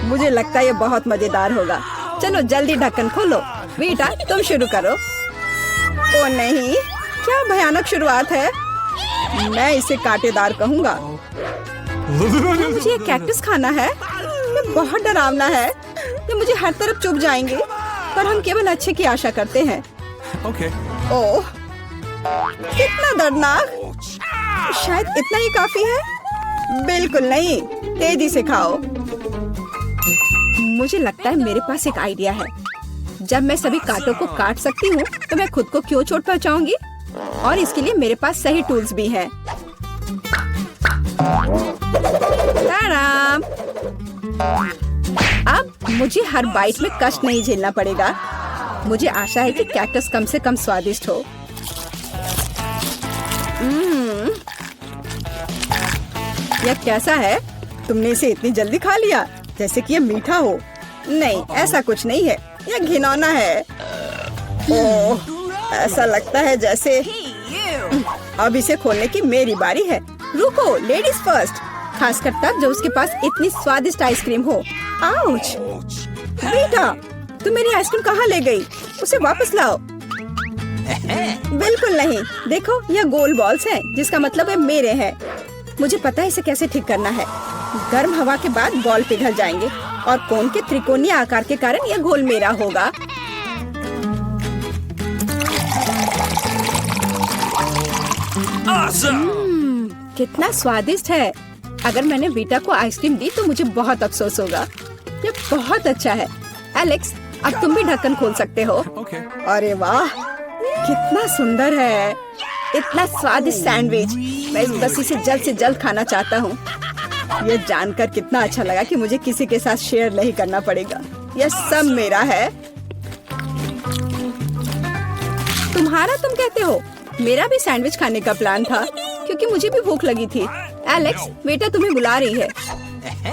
मुझे लगता है ये बहुत मजेदार होगा। चलो जल्दी ढक्कन खोलो। बेटा तुम शुरू करो। ओ नहीं, क्या भयानक शुरुआत है। मैं इसे कांटेदार कहूँगा। मुझे ये कैक्टस खाना है। ये बहुत डरावना है। ये मुझे हर तरफ चुभ जाएंगे, पर हम केवल अच्छे की आशा करते हैं। ओह, कितना दर्दनाक। शायद इतना ही काफी है। बिल्कुल नहीं, तेजी से खाओ। मुझे लगता है मेरे पास एक आइडिया है। जब मैं सभी कांटों को काट सकती हूँ, तो मैं खुद को क्यों चोट पहुँचाऊंगी? और इसके लिए मेरे पास सही टूल्स भी हैं। आराम। अब मुझे हर बाइट में कष्ट नहीं झेलना पड़ेगा। मुझे आशा है कि कैक्टस कम से कम स्वादिष्ट हो। यह कैसा है? तुमने इसे इतनी जल्दी खा लिया, जैसे कि यह मीठा हो। नहीं, ऐसा कुछ नहीं है। यह घिनौना है। ओह, ऐसा लगता है जैसे। अब इसे खोलने की मेरी बारी है। रुको, लेडीज फर्स्ट। खासकर तब जब उसके पास इतनी स्वादिष्ट आइसक्रीम हो। आउच! बेटा, तुम मेरी आइसक्रीम कहाँ ले गई? उसे वापस लाओ। बिल्कुल नहीं। देखो, यह गोल बॉल्स हैं, जिसका मतलब है मेरे हैं। मुझे पता है इसे कैसे ठीक करना है। गर्म हवा के बाद बॉल पिघल जाएंगे और कोन के त्रिकोणीय आकार के कारण यह गोल मेरा होगा। कितना स्वादिष्ट है। अगर मैंने बेटा को आइसक्रीम दी तो मुझे बहुत अफसोस होगा। ये बहुत अच्छा है। एलेक्स, अब तुम भी ढक्कन खोल सकते हो। अरे वाह, कितना सुंदर है। इतना स्वादिष्ट सैंडविच। मैं बस इसे जल्द से जल्द खाना चाहता हूँ। यह जानकर कितना अच्छा लगा कि मुझे किसी के साथ शेयर नहीं करना पड़ेगा। यह सब मेरा है। तुम्हारा तुम कहते हो? मेरा भी सैंडविच खाने का प्लान था, क्योंकि मुझे भी भूख लगी थी। एलेक्स, बेटा तुम्हें बुला रही है।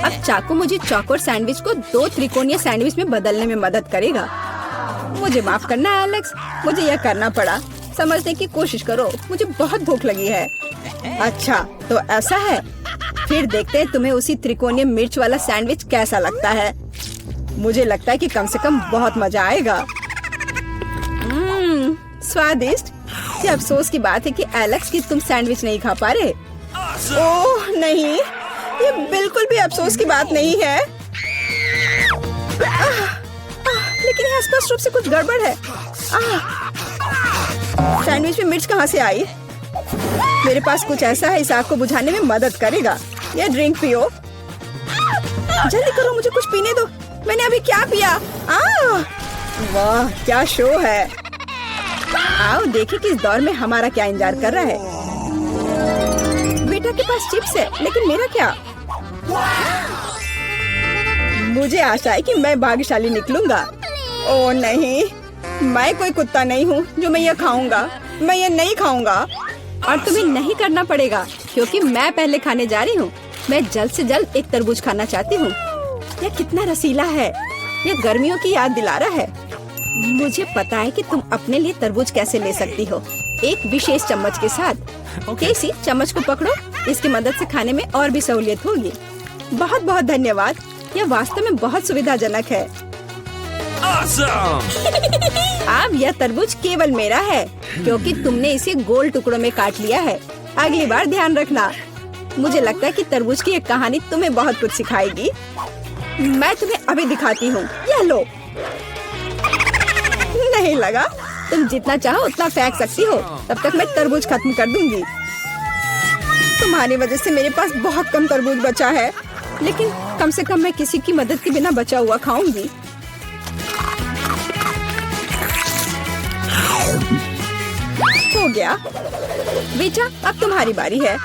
अब चाकू मुझे चौकोर सैंडविच को 2 त्रिकोणीय सैंडविच में बदलने में मदद करेगा। मुझे माफ करना एलेक्स, मुझे यह करना पड़ा। समझने की कोशिश करो, मुझे बहुत भूख लगी है। अच्छा, तो ऐसा है। फिर देखते हैं तुम्हें उसी त्रिकोणीय मिर्च वाला सैंडविच कैसा लगता है। मुझे लगता है कि कम से कम बहुत मजा आएगा। स्वादिष्ट। ये अफसोस की बात है कि एलेक्स की तुम सैंडविच नहीं खा पा रहे। ओह नहीं, ये बिल्कुल भी अफसोस की बात नहीं है। लेकिन यहाँ स्पष्ट रूप से कुछ गड़बड़ है। सैंडविच में मिर्च कहाँ से आई? मेरे पास कुछ ऐसा है, इस आग को बुझाने में मदद करेगा। ये ड्रिंक पियो। जल्दी करो, मुझे कुछ पीने दो। मैंने अभी क्या पिया? वाह, क्या शो है। आओ देखें कि इस दौर में हमारा क्या इंतजार कर रहा है। बेटा के पास चिप्स है, लेकिन मेरा क्या? मुझे आशा है कि मैं भाग्यशाली निकलूंगा। ओह नहीं, मैं कोई कुत्ता नहीं हूँ जो मैं ये खाऊंगा। मैं ये नहीं खाऊंगा। और तुम्हें नहीं करना पड़ेगा, क्योंकि मैं पहले खाने जा रही हूँ। मैं जल्द से जल्द एक तरबूज खाना चाहती हूँ। यह कितना रसीला है। यह गर्मियों की याद दिला रहा है। मुझे पता है कि तुम अपने लिए तरबूज कैसे ले सकती हो, एक विशेष चम्मच के साथ। केसी, चम्मच को पकड़ो। इसकी मदद से खाने में और भी सहूलियत होगी। बहुत बहुत धन्यवाद। यह वास्तव में बहुत सुविधाजनक है। अब यह तरबूज केवल मेरा है, क्योंकि तुमने इसे गोल टुकड़ों में काट लिया है। अगली बार ध्यान रखना। मुझे लगता है कि तरबूज की एक कहानी तुम्हें बहुत कुछ सिखाएगी। मैं तुम्हें अभी दिखाती हूँ। यह लो। नहीं लगा? तुम जितना चाहो उतना फेंक सकती हो। तब तक मैं तरबूज खत्म कर दूंगी। तुम्हारी वजह से मेरे पास बहुत कम तरबूज बचा है, लेकिन कम से कम मैं किसी की मदद के बिना बचा हुआ खाऊंगी। हो गया। बेटा, अब तुम्हारी बारी है।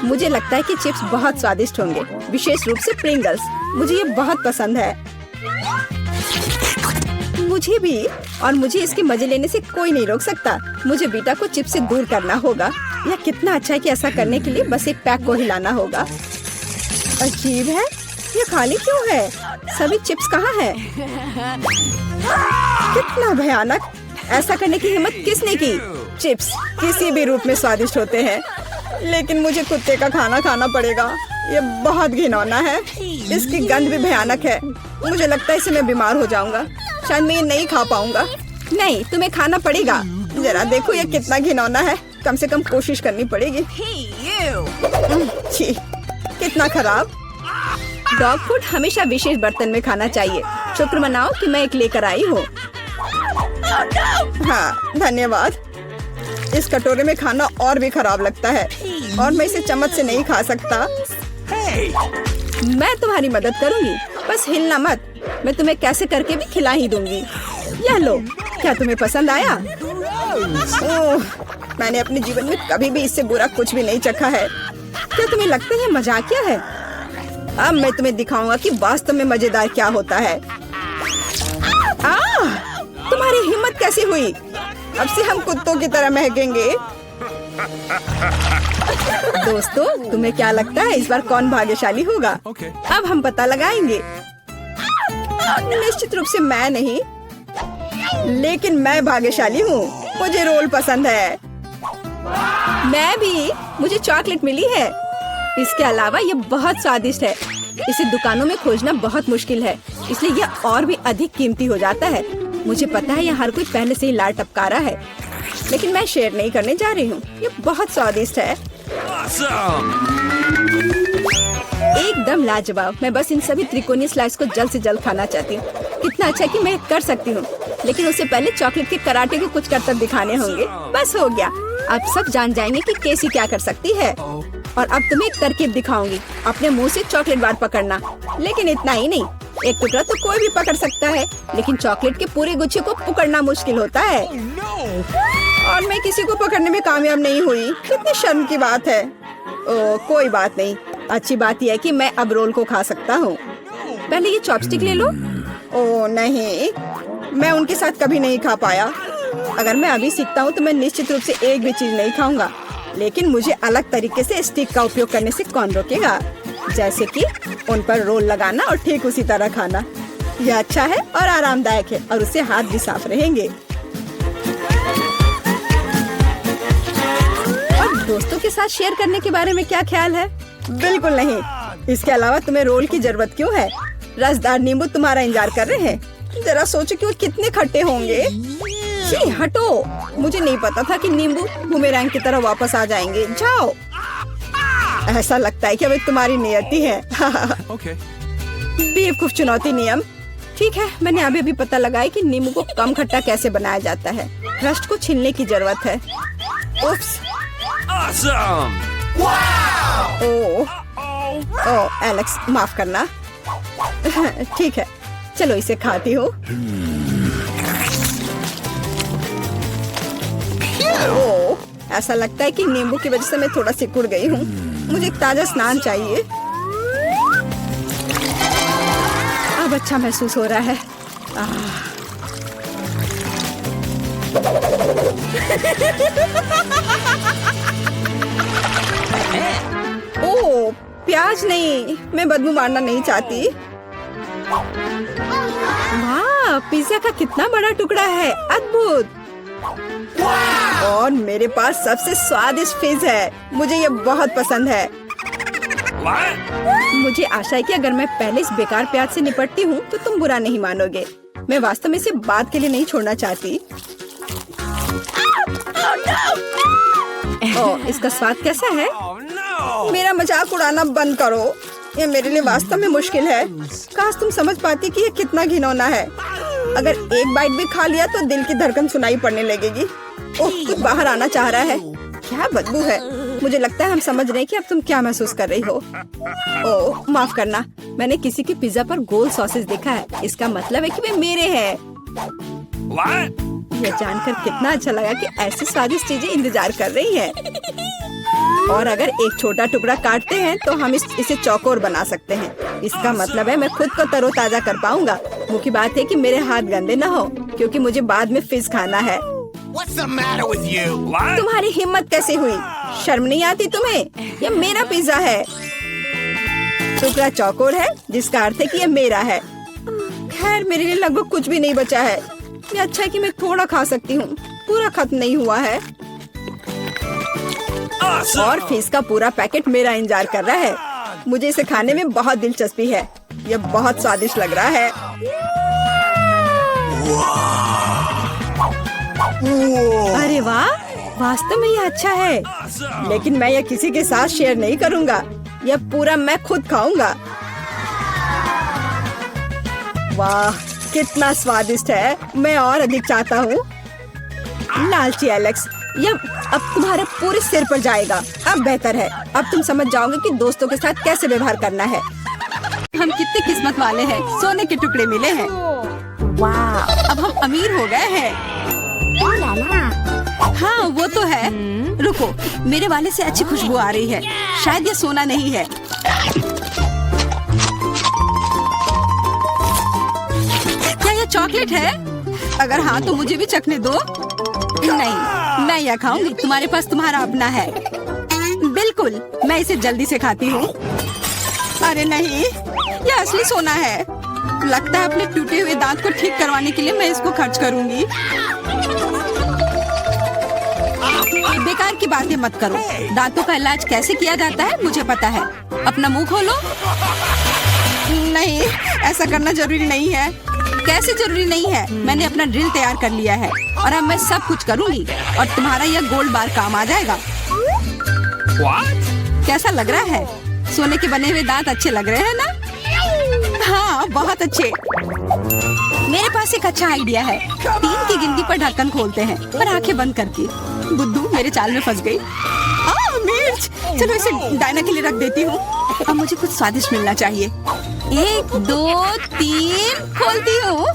मुझे लगता है कि चिप्स बहुत स्वादिष्ट होंगे, विशेष रूप से प्रिंगल्स। मुझे ये बहुत पसंद है। मुझे भी। और मुझे इसके मजे लेने से कोई नहीं रोक सकता। मुझे बेटा को चिप्स से दूर करना होगा। यह कितना अच्छा है कि ऐसा करने के लिए बस एक पैक को हिलाना होगा। अजीब है, ये खाली क्यों है? सभी चिप्स कहाँ हैं? कितना भयानक। ऐसा करने की हिम्मत किसने की? चिप्स किसी भी रूप में स्वादिष्ट होते हैं, लेकिन मुझे कुत्ते का खाना खाना पड़ेगा। ये बहुत घिनौना है। इसकी गंध भी भयानक है। मुझे लगता है इसे मैं बीमार हो जाऊंगा। शायद मैं ये नहीं खा पाऊंगा। नहीं, तुम्हें खाना पड़ेगा। जरा देखो ये कितना घिनौना है। कम से कम कोशिश करनी पड़ेगी। छी, कितना खराब। डॉग फूड हमेशा विशेष बर्तन में खाना चाहिए। शुक्र मनाओ कि मैं एक लेकर आई हूँ। हाँ, धन्यवाद। इस कटोरे में खाना और भी खराब लगता है और मैं इसे चम्मच से नहीं खा सकता। मैं तुम्हारी मदद करूंगी, बस हिलना मत। मैं तुम्हें कैसे करके भी खिला ही दूंगी। यह लो, क्या तुम्हें पसंद आया? ओह, मैंने अपने जीवन में कभी भी इससे बुरा कुछ भी नहीं चखा है। क्या तुम्हें लगता है मजाकिया है? अब मैं तुम्हें दिखाऊंगा कि वास्तव में मजेदार क्या होता है। तुम्हारी हिम्मत कैसी हुई? अब से हम कुत्तों की तरह महकेंगे। दोस्तों, तुम्हें क्या लगता है इस बार कौन भाग्यशाली होगा? अब हम पता लगाएंगे। निश्चित रूप से मैं नहीं, लेकिन मैं भाग्यशाली हूँ। मुझे रोल पसंद है। मैं भी। मुझे चॉकलेट मिली है। इसके अलावा ये बहुत स्वादिष्ट है। इसे दुकानों में खोजना बहुत मुश्किल है, इसलिए यह और भी अधिक कीमती हो जाता है। मुझे पता है यह हर कोई पहले से ही लाड़ टपका रहा है, लेकिन मैं शेयर नहीं करने जा रही हूँ। ये बहुत स्वादिष्ट है। एकदम लाजवाब। मैं बस इन सभी त्रिकोणीय स्लाइस को जल्द से जल्द खाना चाहती हूँ। कितना अच्छा कि मैं कर सकती हूँ, लेकिन उससे पहले चॉकलेट के कराटे के कुछ करतब दिखाने होंगे। बस हो गया। अब सब जान जाएंगे कि केसी क्या कर सकती है। और अब तुम्हें एक तरकीब दिखाऊंगी। अपने मुंह से चॉकलेट बार पकड़ना, लेकिन इतना ही नहीं। एक टुकड़ा तो कोई भी पकड़ सकता है, लेकिन चॉकलेट के पूरे गुच्छे को पकड़ना मुश्किल होता है। और मैं किसी को पकड़ने में कामयाब नहीं हुई। कितनी शर्म की बात है। ओह, कोई बात नहीं। अच्छी बात यह है कि मैं अब रोल को खा सकता हूँ। पहले ये चॉपस्टिक ले लो। ओह नहीं, मैं उनके साथ कभी नहीं खा पाया। अगर मैं अभी सीखता हूँ तो मैं निश्चित रूप से एक भी चीज नहीं खाऊंगा, लेकिन मुझे अलग तरीके से स्टिक का उपयोग करने से कौन रोकेगा? जैसे कि उन पर रोल लगाना और ठीक उसी तरह खाना। यह अच्छा है और आरामदायक है, और उससे हाथ भी साफ रहेंगे। और दोस्तों के साथ शेयर करने के बारे में क्या ख्याल है? बिल्कुल नहीं। इसके अलावा तुम्हें रोल की जरूरत क्यों है? रसदार नींबू तुम्हारा इंतजार कर रहे हैं। जरा सोचो कि वो कितने खट्टे होंगे। छी, हटो। मुझे नहीं पता था कि नींबू बूमेरैंग की तरह वापस आ जाएंगे। जाओ। ऐसा लगता है कि अब तुम्हारी नियति है। बेवकूफ चुनौती नियम। ठीक है, मैंने अभी भी पता लगाया कि नींबू को कम खट्टा कैसे बनाया जाता है। रस्ट को छीलने की जरूरत है। उफ्स। ओह, एलेक्स, माफ करना। ठीक है, चलो इसे खाती हूँ। ओह, ऐसा लगता है कि नींबू की वजह से मैं थोड़ा सिकुड़ गई हूँ। मुझे एक ताजा स्नान चाहिए। अब अच्छा महसूस हो रहा है। ओह, प्याज नहीं। मैं बदबू मारना नहीं चाहती। वाह, पिज्जा का कितना बड़ा टुकड़ा है। अद्भुत। और मेरे पास सबसे स्वादिष्ट फिश है। मुझे ये बहुत पसंद है। मुझे आशा है कि अगर मैं पहले इस बेकार प्याज से निपटती हूँ तो तुम बुरा नहीं मानोगे। मैं वास्तव में इसे बात के लिए नहीं छोड़ना चाहती। ओह, इसका स्वाद कैसा है? मेरा मजाक उड़ाना बंद करो। ये मेरे लिए वास्तव में मुश्किल है। काश तुम समझ पाती कि ये कितना घिनौना है। अगर एक बाइट भी खा लिया तो दिल की धड़कन सुनाई पड़ने लगेगी। ओह, कुछ बाहर आना चाह रहा है। क्या बदबू है। मुझे लगता है हम समझ रहे हैं कि अब तुम क्या महसूस कर रही हो। ओह, माफ करना। मैंने किसी के पिज्जा पर गोल सॉसेस देखा है। इसका मतलब है कि वे मेरे हैं। यह जानकर कितना अच्छा लगा कि ऐसी स्वादिष्ट चीजें इंतजार कर रही हैं। और अगर एक छोटा टुकड़ा काटते हैं तो हम इसे चौकोर बना सकते हैं। इसका मतलब है मैं खुद को तरोताजा कर पाऊंगा। मुख्य बात है कि मेरे हाथ गंदे न हो, क्योंकि मुझे बाद में फिश खाना है। तुम्हारी हिम्मत कैसे हुई? शर्म नहीं आती तुम्हें? यह मेरा पिज्जा है। टुकड़ा चौकोर है, जिसका अर्थ है कि यह मेरा है। खैर, मेरे लिए लगभग कुछ भी नहीं बचा है। ये अच्छा है कि मैं थोड़ा खा सकती हूँ। पूरा खत्म नहीं हुआ है। और फिश का पूरा पैकेट मेरा इंतजार कर रहा है। मुझे इसे खाने में बहुत दिलचस्पी है। यह बहुत स्वादिष्ट लग रहा है। अरे वाह, वास्तव में यह अच्छा है, लेकिन मैं यह किसी के साथ शेयर नहीं करूंगा। यह पूरा मैं खुद खाऊंगा। वाह, कितना स्वादिष्ट है। मैं और अधिक चाहता हूँ। लालची एलेक्स, यह अब तुम्हारे पूरे सिर पर जाएगा। अब बेहतर है, अब तुम समझ जाओगे कि दोस्तों के साथ कैसे व्यवहार करना है। हम कितने किस्मत वाले हैं, सोने के टुकड़े मिले हैं। वाह, अब हम अमीर हो गए हैं। हाँ, वो तो है। रुको, मेरे वाले से अच्छी खुशबू आ रही है। शायद ये सोना नहीं है। क्या ये चॉकलेट है? अगर हाँ तो मुझे भी चखने दो। नहीं, मैं यह खाऊंगी। तुम्हारे पास तुम्हारा अपना है। बिल्कुल, मैं इसे जल्दी से खाती हूँ। अरे नहीं, यह असली सोना है। लगता है अपने टूटे हुए दांत को ठीक करवाने के लिए मैं इसको खर्च करूंगी। बेकार की बातें मत करो। दांतों का इलाज कैसे किया जाता है मुझे पता है। अपना मुंह खोलो। नहीं, ऐसा करना जरूरी नहीं है। कैसे जरूरी नहीं है? मैंने अपना ड्रिल तैयार कर लिया है और अब मैं सब कुछ करूंगी और तुम्हारा यह गोल्ड बार काम आ जाएगा। कैसा लग रहा है? सोने के बने हुए दांत अच्छे लग रहे हैं ना? हाँ, बहुत अच्छे। मेरे पास एक अच्छा आइडिया है। 3 की गिनती पर ढक्कन खोलते हैं, पर आंखें बंद करके। बुद्धू मेरे चाल में फंस गई। मिर्च, चलो इसे डायना के लिए रख देती हूँ। अब मुझे कुछ स्वादिष्ट मिलना चाहिए। 1 2 3 खोलती हूँ।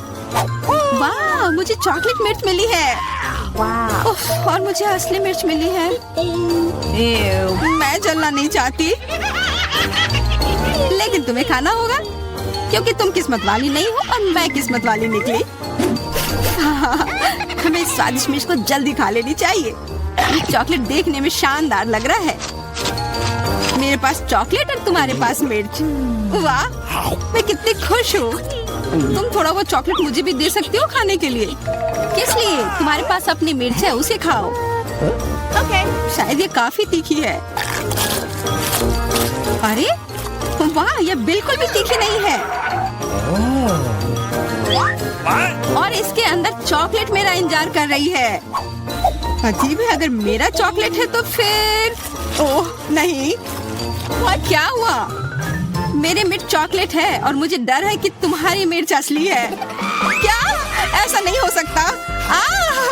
वाह, मुझे चॉकलेट मिर्च मिली है। और मुझे असली मिर्च मिली है। मैं जलना नहीं चाहती, लेकिन तुम्हें खाना होगा क्योंकि तुम किस्मत वाली नहीं हो और मैं किस्मत वाली निकली। हमें इस स्वादिष्ट मिर्च को जल्दी खा लेनी चाहिए। ये चॉकलेट देखने में शानदार लग रहा है। मेरे पास चॉकलेट और तुम्हारे पास मिर्च। वाह, मैं कितनी खुश हूँ। तुम थोड़ा वो चॉकलेट मुझे भी दे सकती हो खाने के लिए। किस लिए? तुम्हारे पास अपनी मिर्च है, उसे खाओ। शायद ये काफी तीखी है। अरे वाह, यह बिल्कुल भी तीखी नहीं है। और इसके अंदर चॉकलेट मेरा इंतजार कर रही है। अजीब है, अगर मेरा चॉकलेट है तो फिर ओह नहीं। क्या हुआ? मेरे मिर्च चॉकलेट है और मुझे डर है कि तुम्हारी मिर्च असली है। क्या? ऐसा नहीं हो सकता।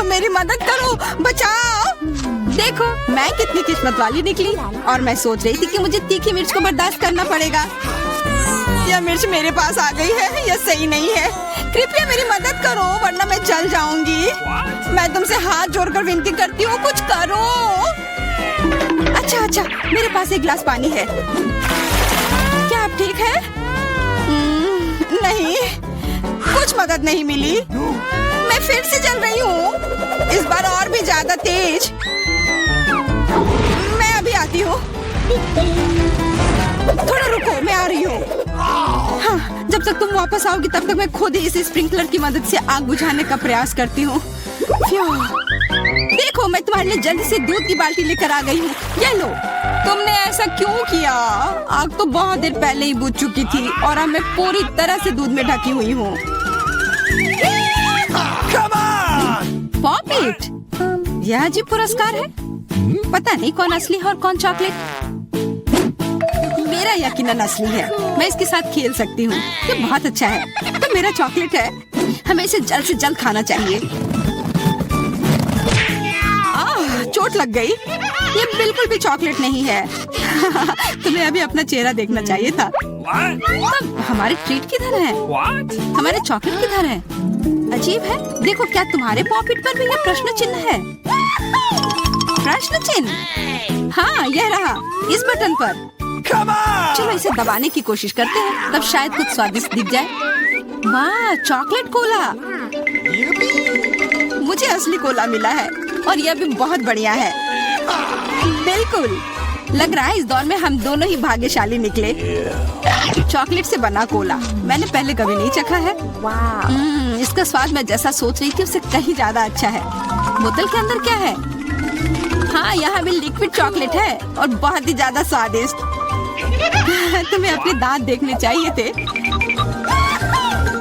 मेरी मदद करो, बचाओ। देखो, मैं कितनी किस्मत वाली निकली और मैं सोच रही थी कि मुझे तीखी मिर्च को बर्दाश्त करना पड़ेगा। यह मिर्च मेरे पास आ गई है। यह सही नहीं है। कृपया मेरी मदद करो वरना मैं जल जाऊंगी। मैं तुमसे हाथ जोड़कर विनती करती हूँ, कुछ करो। अच्छा, मेरे पास एक गिलास पानी है। क्या आप ठीक है? नहीं, कुछ मदद नहीं मिली। मैं फिर से जल रही हूँ, इस बार और भी ज्यादा तेज। मैं अभी आती हूँ। थोड़ा रुको, मैं आ रही हूँ। हाँ, जब तक तुम वापस आओगी तब तक मैं खुद ही इस स्प्रिंकलर की मदद से आग बुझाने का प्रयास करती हूँ। देखो, मैं तुम्हारे लिए जल्दी से दूध की बाल्टी लेकर आ गई हूँ। ये लो। तुमने ऐसा क्यों किया? आग तो बहुत देर पहले ही बुझ चुकी थी और अब मैं पूरी तरह से दूध में ढकी हुई हूँ। पॉपिट, यह अजीब पुरस्कार है। पता नहीं कौन असली है और कौन चॉकलेट। मेरा यकीनन असली है। मैं इसके साथ खेल सकती हूँ। ये बहुत अच्छा है। तो मेरा चॉकलेट है। हमें इसे जल्द से जल्द खाना चाहिए। चोट लग गई। ये बिल्कुल भी चॉकलेट नहीं है। तुम्हें अभी अपना चेहरा देखना चाहिए था। तब हमारे ट्रीट किधर है? हमारे चॉकलेट किधर है? अजीब है। देखो, क्या तुम्हारे पॉकेट पर भी ये प्रश्न चिन्ह है? प्रश्न चिन्ह? हाँ, यह रहा, इस बटन पर। चलो इसे दबाने की कोशिश करते हैं, तब शायद कुछ स्वादिष्ट दिख जाए। वाह, चॉकलेट कोला। मुझे असली कोला मिला है और यह भी बहुत बढ़िया है। बिल्कुल, लग रहा है इस दौर में हम दोनों ही भाग्यशाली निकले। चॉकलेट से बना कोला मैंने पहले कभी नहीं चखा है। इसका स्वाद मैं जैसा सोच रही थी उससे कहीं ज्यादा अच्छा है। बोतल के अंदर क्या है? हाँ, यहाँ भी लिक्विड चॉकलेट है और बहुत ही ज्यादा स्वादिष्ट। तुम्हें अपने दांत देखने चाहिए थे।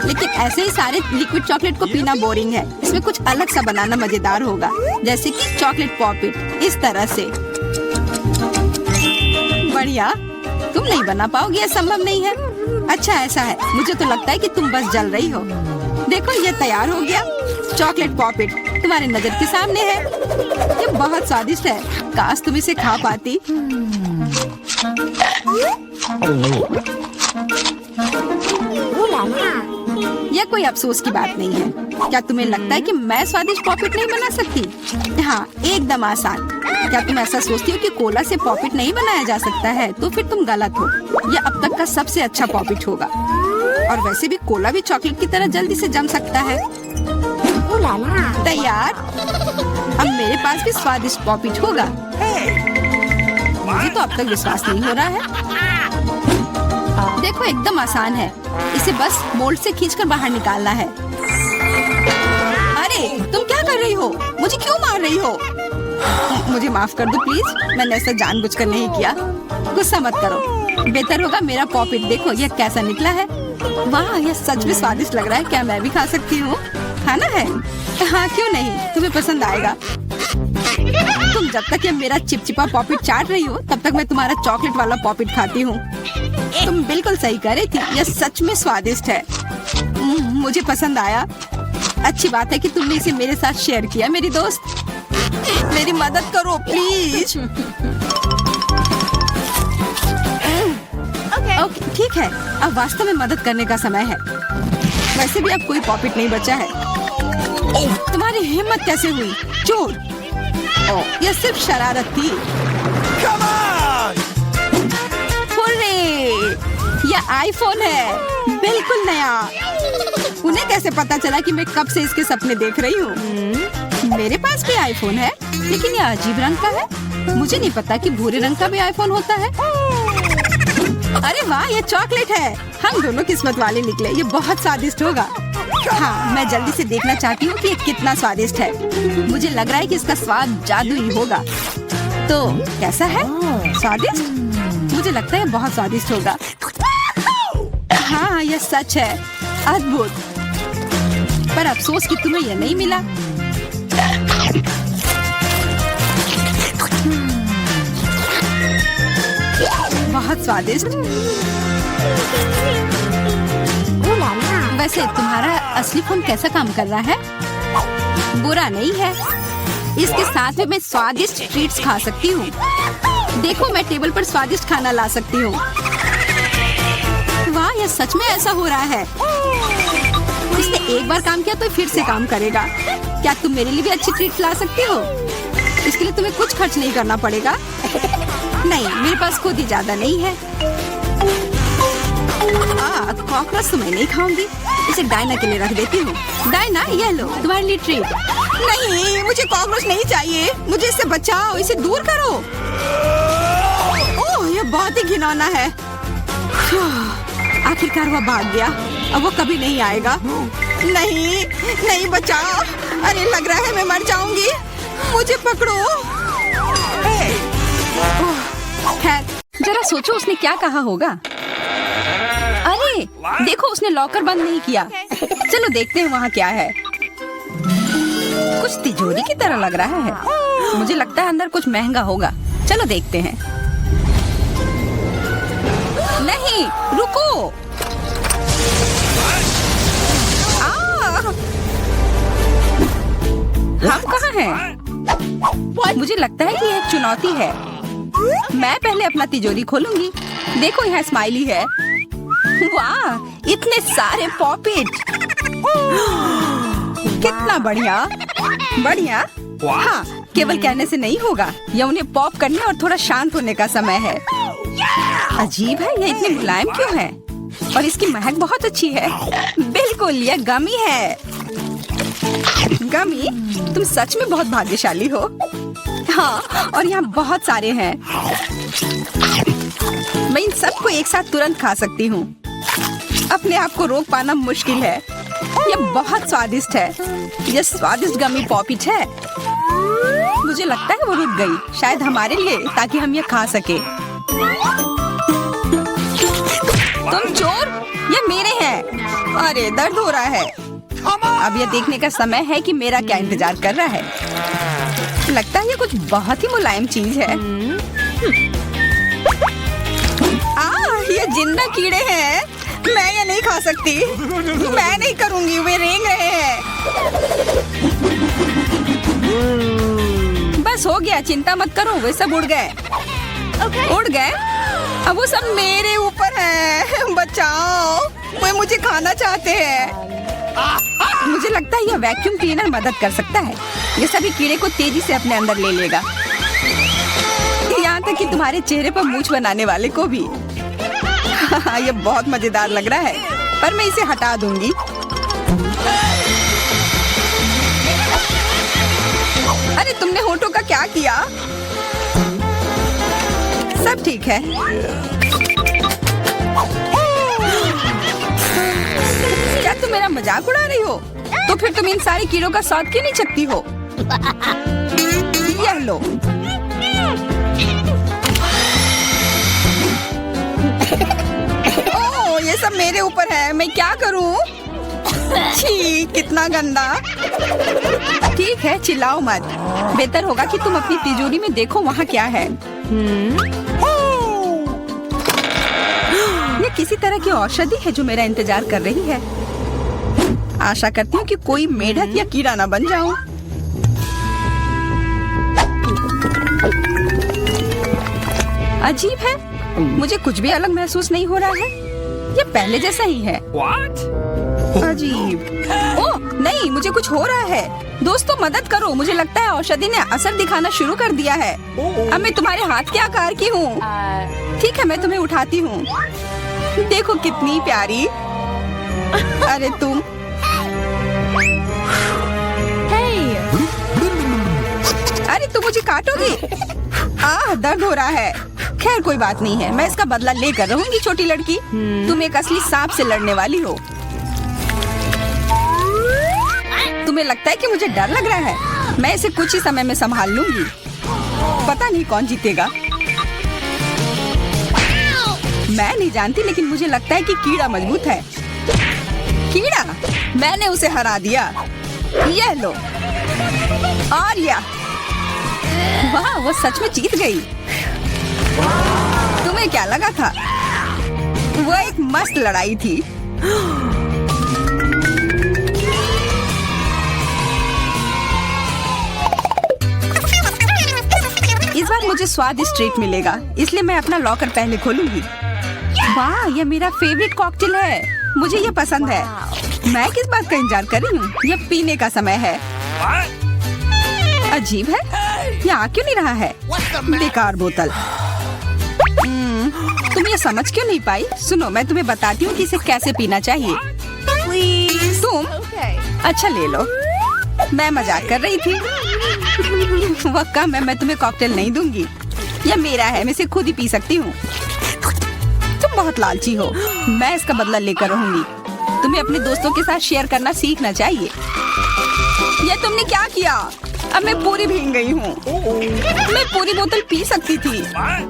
लेकिन ऐसे ही सारे लिक्विड चॉकलेट को पीना बोरिंग है। इसमें कुछ अलग सा बनाना मजेदार होगा, जैसे कि चॉकलेट पॉपिट इस तरह से। बढ़िया, तुम नहीं बना पाओगे, यह संभव नहीं है। अच्छा ऐसा है, मुझे तो लगता है कि तुम बस जल रही हो। देखो ये तैयार हो गया। चॉकलेट पॉपिट तुम्हारे नजर के सामने है। ये बहुत स्वादिष्ट है, काश तुम इसे खा पाती। यह कोई अफसोस की बात नहीं है। क्या तुम्हें लगता है कि मैं स्वादिष्ट पॉपिट नहीं बना सकती? हाँ, एकदम आसान। क्या तुम ऐसा सोचती हो कि कोला से पॉपिट नहीं बनाया जा सकता है? तो फिर तुम गलत हो। यह अब तक का सबसे अच्छा पॉपिट होगा। और वैसे भी कोला भी चॉकलेट की तरह जल्दी से जम सकता है। तैयार। अब मेरे पास भी स्वादिष्ट पॉपिट होगा। मुझे तो अब तक विश्वास नहीं हो रहा है। देखो एकदम आसान है। इसे बस मोल्ड से खींचकर बाहर निकालना है। अरे तुम क्या कर रही हो? मुझे क्यों मार रही हो? मुझे माफ कर दो प्लीज, मैंने ऐसा जानबूझकर नहीं किया। गुस्सा मत करो। बेहतर होगा मेरा पॉपिट देखो यह कैसा निकला है। वाह, यह सच में स्वादिष्ट लग रहा है। क्या मैं भी खा सकती हूँ? खाना है? हाँ क्यों नहीं, तुम्हें पसंद आएगा। तुम जब तक ये मेरा चिपचिपा पॉपिट चाट रही हो तब तक मैं तुम्हारा चॉकलेट वाला पॉपिट खाती हूँ। तुम बिल्कुल सही कह रही थी, यह सच में स्वादिष्ट है। मुझे पसंद आया। अच्छी बात है कि तुमने इसे मेरे साथ शेयर किया। मेरी दोस्त, मेरी मदद करो प्लीज। ओके ठीक है, अब वास्तव में मदद करने का समय है। वैसे भी अब कोई पॉपिट नहीं बचा है। तुम्हारी हिम्मत कैसे हुई? चोर! यह सिर्फ शरारत थी। यह आईफोन है, बिल्कुल नया। उन्हें कैसे पता चला कि मैं कब से इसके सपने देख रही हूँ? मेरे पास भी आईफोन है, लेकिन यह अजीब रंग का है। मुझे नहीं पता कि भूरे रंग का भी आईफोन होता है। अरे वाह, ये चॉकलेट है। हम दोनों किस्मत वाले निकले। ये बहुत स्वादिष्ट होगा। हाँ, मैं जल्दी से देखना चाहती हूँ कि ये कितना स्वादिष्ट है। मुझे लग रहा है कि इसका स्वाद जादुई होगा। तो कैसा है? स्वादिष्ट? मुझे लगता है बहुत स्वादिष्ट होगा। हाँ, यह सच है। अद्भुत। पर अफसोस कि तुम्हें यह नहीं मिला। बहुत स्वादिष्ट। वैसे तुम्हारा असली फोन कैसा काम कर रहा है? बुरा नहीं है। इसके साथ में मैं स्वादिष्ट ट्रीट्स खा सकती हूँ। देखो, मैं टेबल पर स्वादिष्ट खाना ला सकती हूँ। वाह, यह सच में ऐसा हो रहा है। इसने एक बार काम किया तो फिर से काम करेगा। क्या तुम मेरे लिए भी अच्छी ट्रीट ला सकती हो? इसके लिए तुम्हें कुछ खर्च नहीं करना पड़ेगा। नहीं, मेरे पास खुद ही ज्यादा नहीं है। कॉकरोच तो मैं नहीं खाऊंगी। इसे डायना के लिए रख देती हूँ। डायना, यह लो तुम्हारे लिए ट्रीट। नहीं, मुझे कॉकरोच नहीं चाहिए। मुझे इससे बचाओ, इसे दूर करो। ओह, यह बहुत ही घिनौना है। आखिरकार वह भाग गया। अब वो कभी नहीं आएगा। नहीं, नहीं बचाओ। अरे लग रहा है मैं मर जाऊंगी। मुझे पकड़ो। खैर, जरा सोचो उसने क्या कहा होगा। अरे देखो, उसने लॉकर बंद नहीं किया। चलो देखते हैं वहाँ क्या है। कुछ तिजोरी की तरह लग रहा है। मुझे लगता है अंदर कुछ महंगा होगा। चलो देखते हैं। नहीं, रुको। हम कहाँ हैं? मुझे लगता है कि यह चुनौती है। मैं पहले अपना तिजोरी खोलूंगी। देखो, यहाँ स्माइली है। वाह, इतने सारे पॉपिट। कितना बढ़िया। बढ़िया। हाँ, केवल कहने से नहीं होगा। यह उन्हें पॉप करने और थोड़ा शांत होने का समय है। अजीब है, यह इतनी मुलायम क्यों है? और इसकी महक बहुत अच्छी है। बिल्कुल, यह गमी है। गमी, तुम सच में बहुत भाग्यशाली हो। हाँ, और यहाँ बहुत सारे हैं। मैं इन सबको एक साथ तुरंत खा सकती हूँ। अपने आप को रोक पाना मुश्किल है। यह बहुत स्वादिष्ट है। यह स्वादिष्ट गमी पॉपिट है। मुझे लगता है वो रुक गई, शायद हमारे लिए, ताकि हम ये खा सके। तुम चोर? ये मेरे हैं। अरे दर्द हो रहा है। अब ये देखने का समय है कि मेरा क्या इंतजार कर रहा है। लगता है ये कुछ बहुत ही मुलायम चीज है। ये जिंदा कीड़े हैं। मैं ये नहीं खा सकती। मैं नहीं करूंगी, वे रेंग रहे हैं। बस हो गया, चिंता मत करो, वे सब उड़ गए। उड़ गए? अब वो सब मेरे ऊपर है। बचाओ, वे मुझे खाना चाहते हैं। मुझे लगता है यह वैक्यूम क्लीनर मदद कर सकता है। ये सभी कीड़े को तेजी से अपने अंदर ले लेगा, यहाँ तक कि तुम्हारे चेहरे पर मूंछ बनाने वाले को भी। ये बहुत मजेदार लग रहा है, पर मैं इसे हटा दूंगी। अरे तुमने होठों का क्या किया? सब ठीक है। क्या तुम मेरा मजाक उड़ा रही हो? तो फिर तुम इन सारे कीड़ों का स्वाद क्यों नहीं चखती हो? यह लो। ओह, ये सब मेरे ऊपर है। मैं क्या करूं? छी, कितना गंदा। ठीक है, चिल्लाओ मत। बेहतर होगा कि तुम अपनी तिजोरी में देखो वहाँ क्या है। ये किसी तरह की औषधि है जो मेरा इंतजार कर रही है। आशा करती हूँ कि कोई मेढक या कीड़ा ना बन जाऊं। अजीब है, मुझे कुछ भी अलग महसूस नहीं हो रहा है। ये पहले जैसा ही है। अजीब। ओह नहीं, मुझे कुछ हो रहा है। दोस्तों मदद करो, मुझे लगता है औषधि ने असर दिखाना शुरू कर दिया है। अब मैं तुम्हारे हाथ के आकार की हूँ। ठीक है, मैं तुम्हें उठाती हूँ। देखो कितनी प्यारी। अरे तुम। अरे तुम मुझे काटोगी? दर्द हो रहा है। खैर कोई बात नहीं है, मैं इसका बदला लेकर रहूंगी। छोटी लड़की, तुम एक असली सांप से लड़ने वाली हो। तुम्हें लगता है कि मुझे डर लग रहा है? मैं इसे कुछ ही समय में संभाल लूंगी। पता नहीं कौन जीतेगा। मैं नहीं जानती, लेकिन मुझे लगता है कि कीड़ा मजबूत है। कीड़ा? मैंने उसे हरा दिया। यह लो। और यह। वाह, वो सच में जीत गई। तुम्हें क्या लगा था? वो एक मस्त लड़ाई थी। इस बार मुझे स्वादिष्ट ट्रीट मिलेगा, इसलिए मैं अपना लॉकर पहले खोलूंगी। वाह, यह मेरा फेवरेट कॉकटेल है। मुझे यह पसंद है। मैं किस बात का इंतजार कर रही हूँ? यह पीने का समय है। अजीब है, यह आ क्यों नहीं रहा है? बेकार बोतल। तुम ये समझ क्यों नहीं पाई? सुनो, मैं तुम्हें बताती हूँ कि इसे कैसे पीना चाहिए। तुम? अच्छा ले लो। मैं मजाक कर रही थी। वह कम है, मैं तुम्हें कॉकटेल नहीं दूंगी। यह मेरा है, मैं इसे खुद ही पी सकती हूँ। तुम बहुत लालची हो। मैं इसका बदला लेकर रहूंगी। तुम्हें अपने दोस्तों के साथ शेयर करना सीखना चाहिए। यह तुमने क्या किया? अब मैं पूरी भीग गई हूँ। मैं पूरी बोतल पी सकती थी।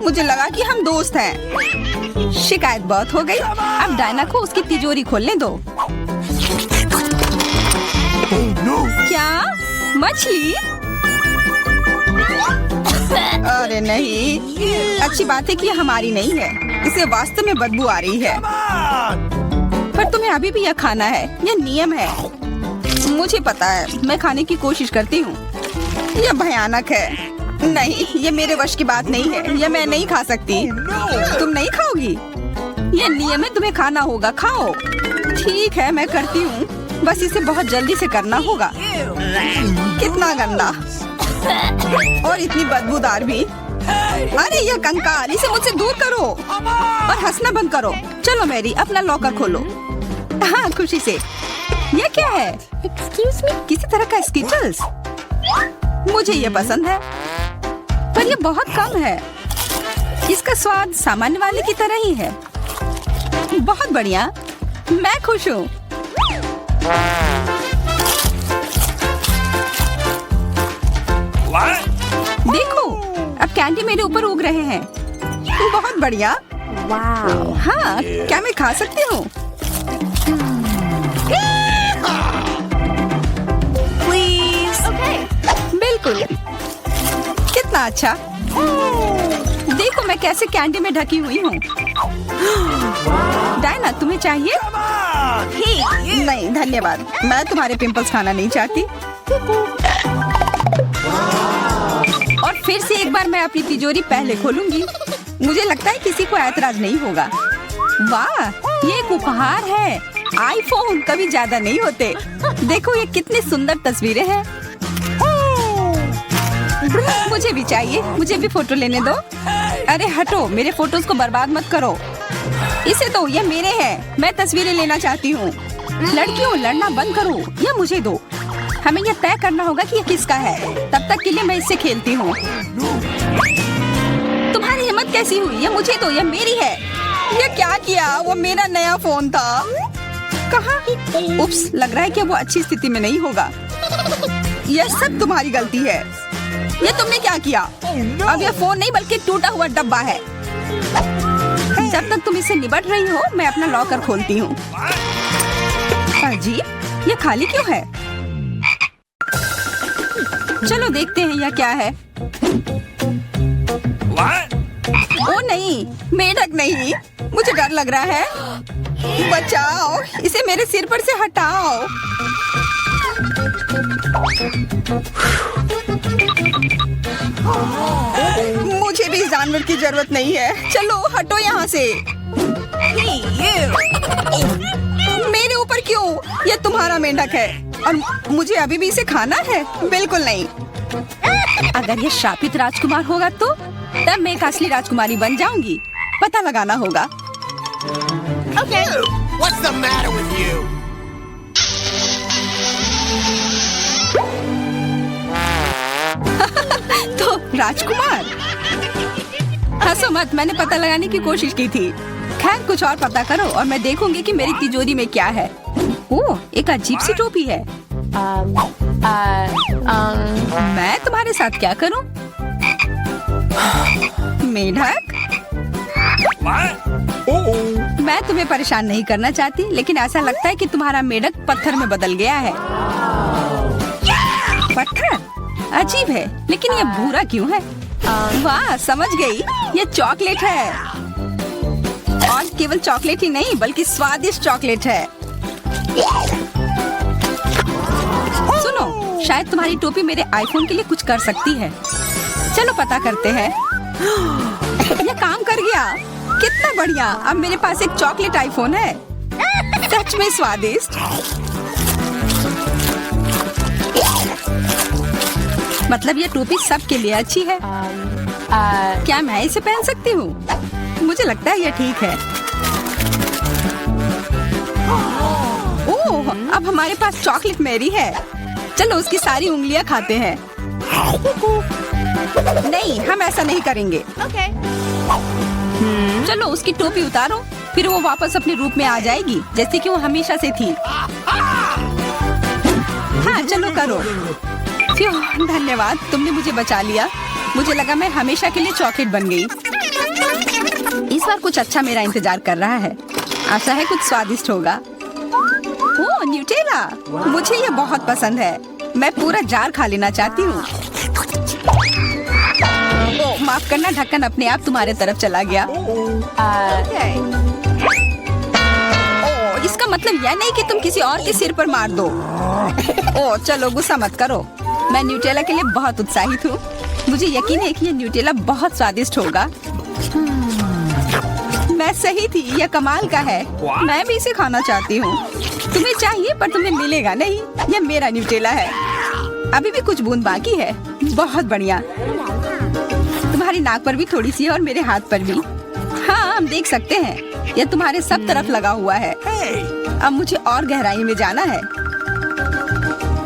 मुझे लगा कि हम दोस्त हैं। शिकायत बहुत हो गई। अब डायना को उसकी तिजोरी खोलने दो। क्या? मछली? अरे नहीं, अच्छी बात है कि यह हमारी नहीं है। इसे वास्तव में बदबू आ रही है। पर तुम्हें अभी भी यह खाना है, यह नियम है। मुझे पता है, मैं खाने की कोशिश करती हूँ। यह भयानक है। नहीं, ये मेरे वश की बात नहीं है। यह मैं नहीं खा सकती। तुम नहीं खाओगी? यह नियम है, तुम्हें खाना होगा। खाओ। ठीक है, मैं करती हूँ। बस इसे बहुत जल्दी से करना होगा। कितना गंदा और इतनी बदबूदार भी। अरे यह कंकाल, इसे मुझसे दूर करो और हंसना बंद करो। चलो मैरी, अपना लॉकर खोलो। हाँ, खुशी से। यह क्या है? एक्सक्यूज मी, किसी तरह का स्किटल्स। मुझे ये पसंद है, पर यह बहुत कम है। इसका स्वाद सामान्य वाले की तरह ही है। बहुत बढ़िया, मैं खुश हूँ। देखो, अब कैंडी मेरे ऊपर उग रहे हैं। बहुत बढ़िया। वाह, हाँ, क्या मैं खा सकती हूँ? प्लीज। बिल्कुल। कितना अच्छा। देखो मैं कैसे कैंडी में ढकी हुई हूँ। डायना, तुम्हें चाहिए? नहीं धन्यवाद, मैं तुम्हारे पिंपल्स खाना नहीं चाहती। और फिर से एक बार मैं अपनी तिजोरी पहले खोलूंगी। मुझे लगता है किसी को ऐतराज नहीं होगा। वाह, ये एक उपहार है। आईफोन कभी ज्यादा नहीं होते। देखो ये कितनी सुंदर तस्वीरें हैं। मुझे भी चाहिए, मुझे भी फोटो लेने दो। अरे हटो, मेरे फोटोज को बर्बाद मत करो। इसे दो, ये मेरे हैं। मैं तस्वीरें लेना चाहती हूँ। लड़कियों, लड़ना बंद करो, ये मुझे दो। हमें यह तय करना होगा कि ये किसका है। तब तक के लिए मैं इससे खेलती हूँ। तुम्हारी हिम्मत कैसी हुई? ये मुझे दो, ये मेरी है। ये क्या किया? वो मेरा नया फोन था। कहाँ? उप्स, लग रहा है कि वो अच्छी स्थिति में नहीं होगा। यह सब तुम्हारी गलती है। ये तुमने क्या किया? अब यह फोन नहीं बल्कि टूटा हुआ डब्बा है। जब तक तुम इससे निपट रही हो, मैं अपना लॉकर खोलती हूँ। अजीब, ये खाली क्यों है? चलो देखते हैं यह क्या है। ओ नहीं, मेढक नहीं, मुझे डर लग रहा है। बचाओ, इसे मेरे सिर पर से हटाओ। मुझे भी जानवर की जरूरत नहीं है। चलो हटो यहाँ से। मेरे ऊपर क्यों? ये तुम्हारा मेंढक है और मुझे अभी भी इसे खाना है? बिल्कुल नहीं। अगर ये शापित राजकुमार होगा तो तब मैं एक असली राजकुमारी बन जाऊंगी। पता लगाना होगा। Okay. What's the matter with you? तो राजकुमार, हंसो मत, मैंने पता लगाने की कोशिश की थी। खैर कुछ और पता करो और मैं देखूंगी कि मेरी तिजोरी में क्या है। ओह, एक अजीब सी टोपी है। मैं तुम्हारे साथ क्या करूं? मेढक, मैं तुम्हें परेशान नहीं करना चाहती, लेकिन ऐसा लगता है कि तुम्हारा मेढक पत्थर में बदल गया है। पत्थर? अजीब है, लेकिन ये भूरा क्यों है? वाह, समझ गई, ये चॉकलेट है। और केवल चॉकलेट ही नहीं बल्कि स्वादिष्ट चॉकलेट है। सुनो, शायद तुम्हारी टोपी मेरे आईफोन के लिए कुछ कर सकती है। चलो पता करते हैं। ये काम कर गया, कितना बढ़िया। अब मेरे पास एक चॉकलेट आईफोन है। सच में स्वादिष्ट। मतलब ये टोपी सबके लिए अच्छी है। क्या मैं इसे पहन सकती हूँ? मुझे लगता है ये ठीक है। ओह, अब हमारे पास चॉकलेट मैरी है। चलो उसकी सारी उंगलियां खाते हैं। नहीं, हम ऐसा नहीं करेंगे। चलो उसकी टोपी उतारो, फिर वो वापस अपने रूप में आ जाएगी जैसे कि वो हमेशा से थी। हाँ चलो करो। धन्यवाद, तुमने मुझे बचा लिया। मुझे लगा मैं हमेशा के लिए चॉकलेट बन गई। इस बार कुछ अच्छा मेरा इंतजार कर रहा है। आशा है कुछ स्वादिष्ट होगा। ओह, न्यूटेला, मुझे ये बहुत पसंद है। मैं पूरा जार खा लेना चाहती हूँ। ओह, माफ करना, ढक्कन अपने आप तुम्हारे तरफ चला गया। ओह, इसका मतलब यह नहीं कि तुम किसी और के सिर पर मार दो। ओह, चलो गुस्सा मत करो। मैं न्यूटेला के लिए बहुत उत्साहित हूँ। मुझे यकीन है कि ये न्यूटेला बहुत स्वादिष्ट होगा। मैं सही थी, यह कमाल का है। मैं भी इसे खाना चाहती हूँ। तुम्हें चाहिए पर तुम्हें मिलेगा नहीं। यह मेरा न्यूटेला है। अभी भी कुछ बूंद बाकी है। बहुत बढ़िया। तुम्हारी नाक पर भी थोड़ी सी है और मेरे हाथ पर भी। हाँ, हम देख सकते हैं। यह तुम्हारे सब तरफ लगा हुआ है। अब मुझे और गहराई में जाना है।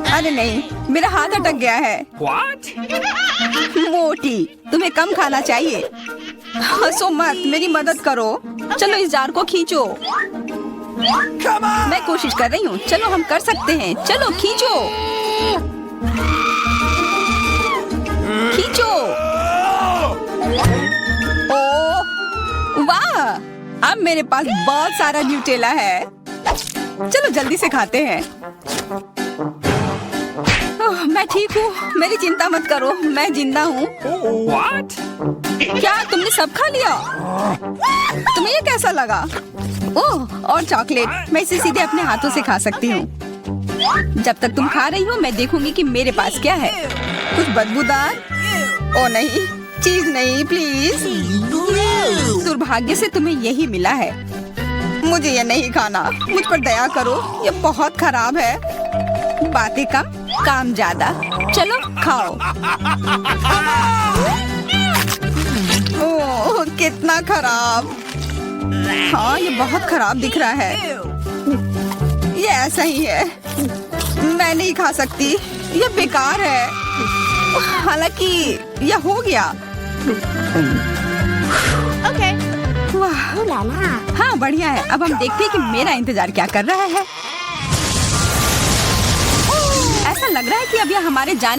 अरे नहीं, मेरा हाथ अटक गया है। मोटी, तुम्हें कम खाना चाहिए। हंसो मत, मेरी मदद करो। चलो इस जार को खींचो। मैं कोशिश कर रही हूँ। चलो हम कर सकते हैं। चलो खींचो, खींचो। ओह, वाह, अब मेरे पास बहुत सारा न्यूटेला है। चलो जल्दी से खाते हैं। ओह, मैं ठीक हूँ, मेरी चिंता मत करो, मैं जिंदा हूँ। क्या तुमने सब खा लिया? तुम्हें ये कैसा लगा? ओह, और चॉकलेट, मैं इसे सीधे अपने हाथों से खा सकती हूँ। जब तक तुम खा रही हो मैं देखूंगी कि मेरे पास क्या है। कुछ बदबूदार? ओ नहीं, चीज नहीं प्लीज। दुर्भाग्य से तुम्हें यही मिला है। मुझे ये नहीं खाना, मुझ पर दया करो, ये बहुत खराब है। बातें कम, काम ज्यादा। चलो खाओ। ओह कितना खराब। हाँ ये बहुत खराब दिख रहा है। ये ऐसा ही है, मैं नहीं खा सकती, ये बेकार है। हालांकि यह हो गया। Okay. वाह, Ooh la la. हाँ बढ़िया है। अब हम देखते हैं कि मेरा इंतजार क्या कर रहा है। ऐसा लग रहा है कि अब यह हमारे जाने